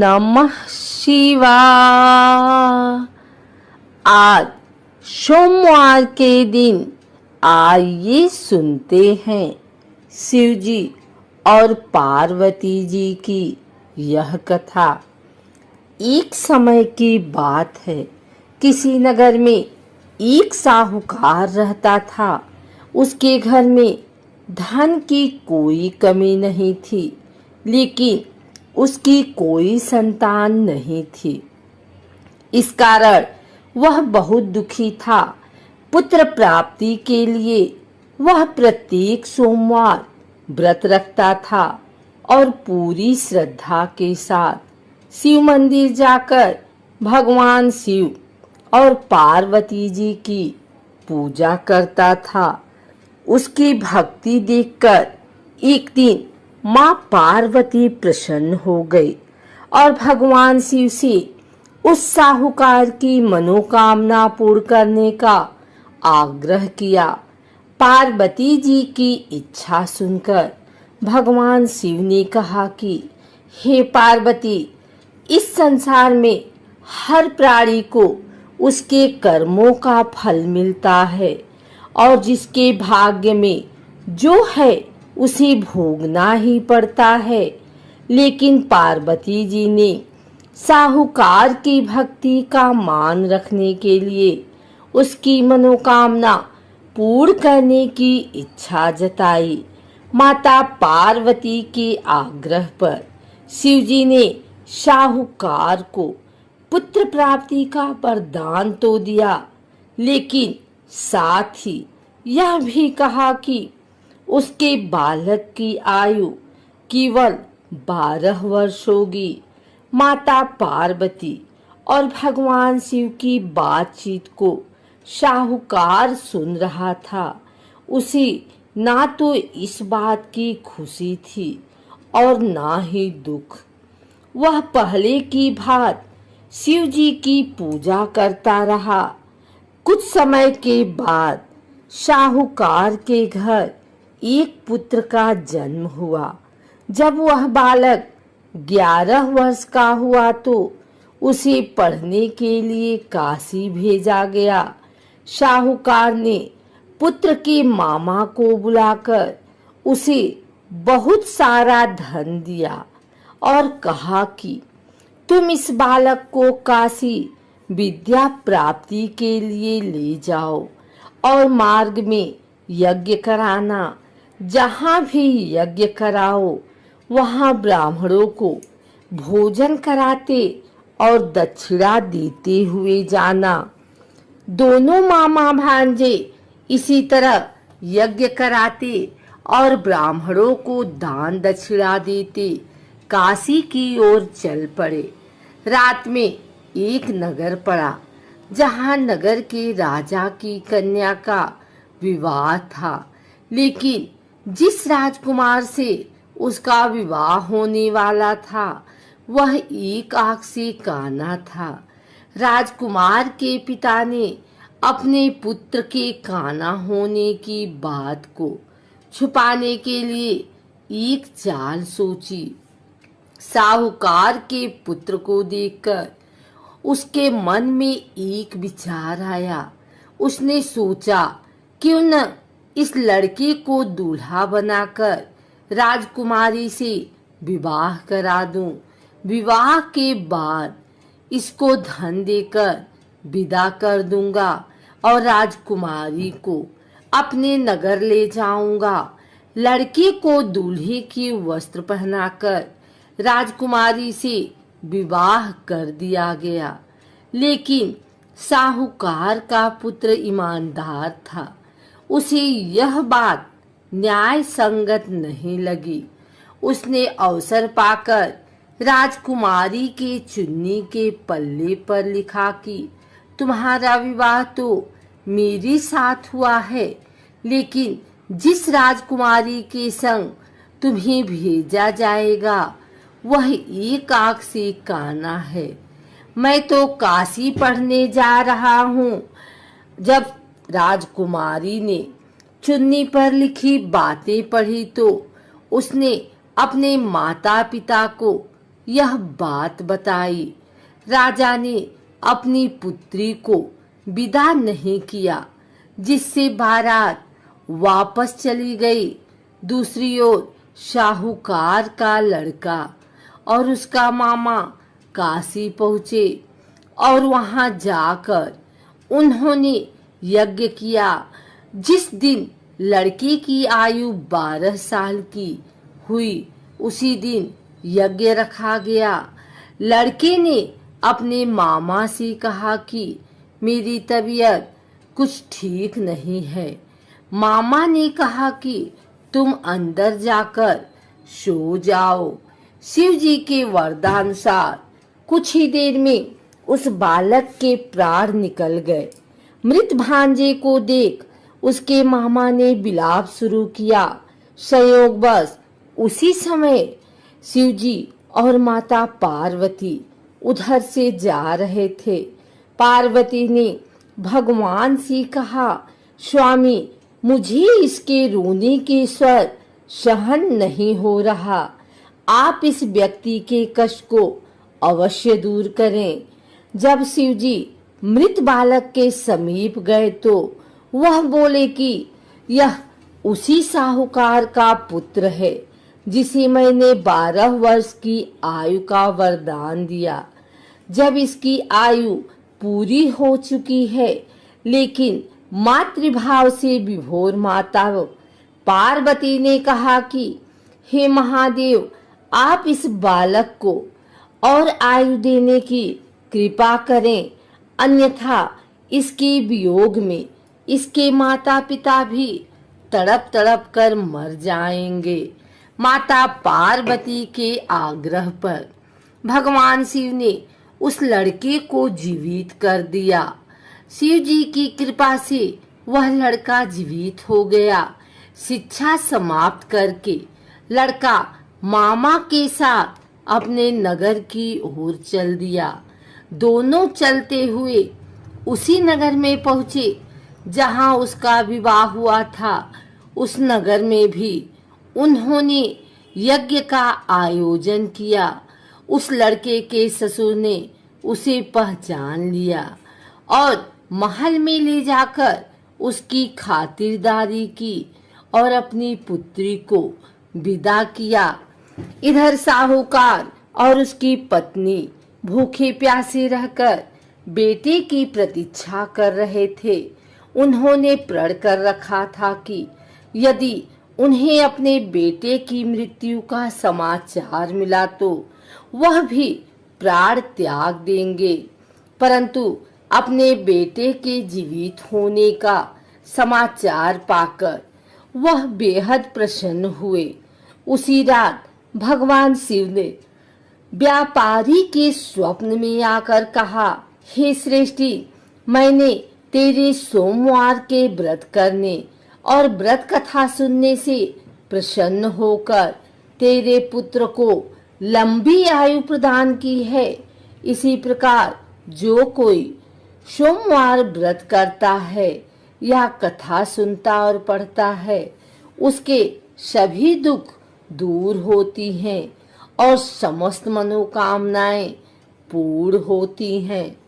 नमः शिवाय। आज सोमवार के दिन आइए सुनते हैं शिव जी और पार्वती जी की यह कथा। एक समय की बात है, किसी नगर में एक साहूकार रहता था। उसके घर में धन की कोई कमी नहीं थी, लेकिन उसकी कोई संतान नहीं थी। इस कारण वह बहुत दुखी था। पुत्र प्राप्ति के लिए वह प्रत्येक सोमवार व्रत रखता था और पूरी श्रद्धा के साथ शिव मंदिर जाकर भगवान शिव और पार्वती जी की पूजा करता था। उसकी भक्ति देखकर एक दिन माँ पार्वती प्रसन्न हो गई और भगवान शिव से उस साहूकार की मनोकामना पूर्ण करने का आग्रह किया। पार्वती जी की इच्छा सुनकर भगवान शिव ने कहा कि हे पार्वती, इस संसार में हर प्राणी को उसके कर्मों का फल मिलता है और जिसके भाग्य में जो है उसे भोगना ही पड़ता है। लेकिन पार्वती जी ने साहूकार की भक्ति का मान रखने के लिए उसकी मनोकामना पूर्ण करने की इच्छा जताई। माता पार्वती के आग्रह पर शिव जी ने साहूकार को पुत्र प्राप्ति का वरदान तो दिया, लेकिन साथ ही यह भी कहा कि उसके बालक की आयु केवल 12 वर्ष होगी। माता पार्वती और भगवान शिव की बातचीत को साहूकार सुन रहा था। उसे ना तो इस बात की खुशी थी और ना ही दुख। वह पहले की भांति शिव जी की पूजा करता रहा। कुछ समय के बाद साहूकार के घर एक पुत्र का जन्म हुआ। जब वह बालक 11 वर्ष का हुआ तो उसे पढ़ने के लिए काशी भेजा गया। साहूकार ने पुत्र के मामा को बुलाकर उसे बहुत सारा धन दिया और कहा कि तुम इस बालक को काशी विद्या प्राप्ति के लिए ले जाओ और मार्ग में यज्ञ कराना। जहाँ भी यज्ञ कराओ वहाँ ब्राह्मणों को भोजन कराते और दक्षिणा देते हुए जाना। दोनों मामा भांजे इसी तरह यज्ञ कराते और ब्राह्मणों को दान दक्षिणा देते काशी की ओर चल पड़े। रात में एक नगर पड़ा, जहाँ नगर के राजा की कन्या का विवाह था। लेकिन जिस राजकुमार से उसका विवाह होने वाला था वह एक आंख से काना था। राजकुमार के पिता ने अपने पुत्र के काना होने की बात को छुपाने के लिए एक चाल सोची। साहूकार के पुत्र को देखकर उसके मन में एक विचार आया। उसने सोचा, क्यों न इस लड़के को दूल्हा बनाकर राजकुमारी से विवाह करा दूं। विवाह के बाद इसको धन देकर विदा कर दूंगा और राजकुमारी को अपने नगर ले जाऊंगा। लड़के को दूल्हे के वस्त्र पहनाकर राजकुमारी से विवाह कर दिया गया। लेकिन साहूकार का पुत्र ईमानदार था। उसे यह बात न्याय संगत नहीं लगी। उसने अवसर पाकर राजकुमारी के चुन्नी के पल्ले पर लिखा कि तुम्हारा विवाह तो मेरे साथ हुआ है, लेकिन जिस राजकुमारी के संग तुम्हें भेजा जाएगा वह एक आंख से काना है। मैं तो काशी पढ़ने जा रहा हूँ। जब राजकुमारी ने चुन्नी पर लिखी बातें पढ़ी तो उसने अपने माता पिता को यह बात बताई। राजा ने अपनी पुत्री को विदा नहीं किया, जिससे बारात वापस चली गई। दूसरी ओर साहूकार का लड़का और उसका मामा काशी पहुँचे और वहां जाकर उन्होंने यज्ञ किया। जिस दिन लड़के की आयु 12 साल की हुई, उसी दिन यज्ञ रखा गया। लड़के ने अपने मामा से कहा कि मेरी तबीयत कुछ ठीक नहीं है। मामा ने कहा कि तुम अंदर जाकर सो जाओ। शिव जी के वरदानुसार कुछ ही देर में उस बालक के प्राण निकल गए। मृत भांजे को देख उसके मामा ने विलाप शुरू किया। संयोगवश उसी समय शिवजी और माता पार्वती उधर से जा रहे थे। पार्वती ने भगवान से कहा, स्वामी, मुझे इसके रोने के स्वर सहन नहीं हो रहा। आप इस व्यक्ति के कष्ट को अवश्य दूर करें। जब शिवजी मृत बालक के समीप गए तो वह बोले कि यह उसी साहूकार का पुत्र है जिसे मैंने 12 वर्ष की आयु का वरदान दिया। जब इसकी आयु पूरी हो चुकी है, लेकिन मातृभाव से विभोर माता पार्वती ने कहा कि हे महादेव, आप इस बालक को और आयु देने की कृपा करें, अन्यथा इसके वियोग में इसके माता पिता भी तड़प तड़प कर मर जाएंगे। माता पार्वती के आग्रह पर भगवान शिव ने उस लड़के को जीवित कर दिया। शिव जी की कृपा से वह लड़का जीवित हो गया। शिक्षा समाप्त करके लड़का मामा के साथ अपने नगर की ओर चल दिया। दोनों चलते हुए उसी नगर में पहुंचे जहां उसका विवाह हुआ था। उस नगर में भी उन्होंने यज्ञ का आयोजन किया। उस लड़के के ससुर ने उसे पहचान लिया और महल में ले जाकर उसकी खातिरदारी की और अपनी पुत्री को विदा किया। इधर साहूकार और उसकी पत्नी भूखे प्यासे रहकर बेटे की प्रतीक्षा कर रहे थे। उन्होंने प्रण कर रखा था कि यदि उन्हें अपने बेटे की मृत्यु का समाचार मिला तो वह भी प्राण त्याग देंगे। परंतु अपने बेटे के जीवित होने का समाचार पाकर वह बेहद प्रसन्न हुए। उसी रात भगवान शिव ने व्यापारी के स्वप्न में आकर कहा, हे श्रेष्ठी, मैंने तेरे सोमवार के व्रत करने और व्रत कथा सुनने से प्रसन्न होकर तेरे पुत्र को लंबी आयु प्रदान की है। इसी प्रकार जो कोई सोमवार व्रत करता है या कथा सुनता और पढ़ता है, उसके सभी दुख दूर होती हैं और समस्त मनोकामनाएं पूर्ण होती हैं।